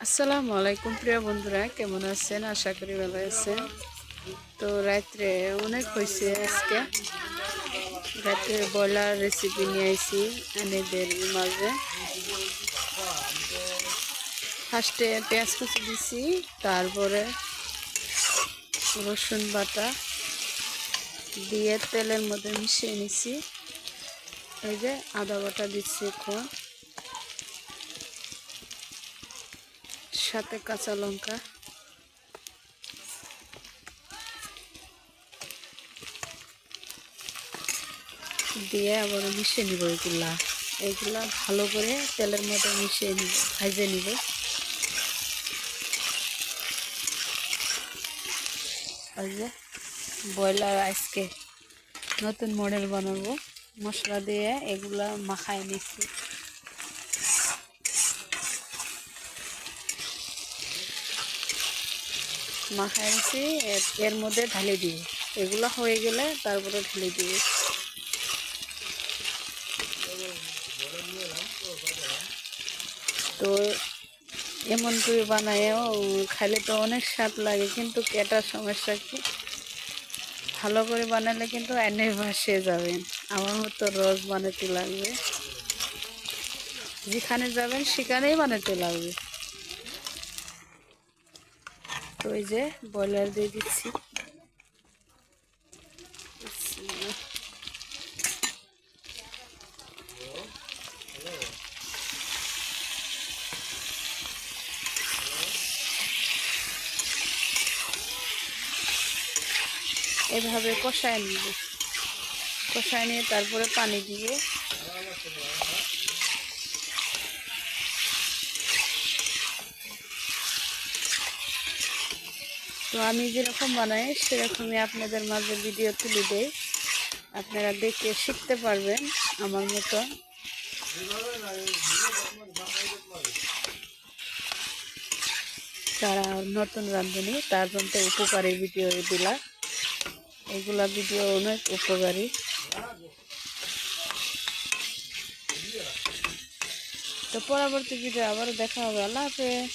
আসসালামু আলাইকুম প্রিয় বন্ধুরা, কেমন আছেন? আশা করি ভালো আছেন। তো রাত্রে অনেক হয়েছে, আজকে রাত্রে ব্রয়লার রেসিপি নিয়ে আইছি এনেদের মাঝে। ফার্স্টে পেঁয়াজ কুচি দিছি, তারপরে রসুন বাটা দিয়ে তেলের মধ্যে মিশিয়ে নিছি। এই যে আদা বাটা দিচ্ছি এখন, সাথে কাঁচা লঙ্কা দিয়ে আবার মিশিয়ে নিব। এগুলা ভালো করে তেলের মধ্যে মিশিয়ে নিব, ভাজে নিব। ওই যে ব্রয়লার আজকে নতুন মডেল বানাবো, মশলা দিয়ে এগুলা মাখায় নিচ্ছি। মাখায় নিচ্ছি, এর মধ্যে ঢালে দিব। এগুলা হয়ে গেলে তারপরে ঢেলে দিব। তো এমন করে বানায়ও খাইলে তো অনেক স্বাদ লাগে, কিন্তু কেটার সমস্যা কি, ভালো করে বানালে কিন্তু এনে ভাসিয়ে যাবেন। আমার মতো রোজ বানাতে লাগবে, যেখানে যাবেন সেখানেই বানাতে লাগবে। তো এই যে ব্রয়লার দিয়ে দিচ্ছি। এভাবে কষায় নিব, কষায় নিয়ে তারপরে পানি দিয়ে তো আমি যেরকম বানাই সেরকমই আপনাদের মাঝে ভিডিও তুলে দেই, আপনারা দেখে শিখতে পারবেন আমার মতো। যারা নতুন রাঁধুনি তার জন্য উপকারী ভিডিও দিলা, এগুলা ভিডিও অনেক উপকারী। তো পরবর্তী ভিডিও আবারও দেখা হবে। আল্লাহ হাফেজ।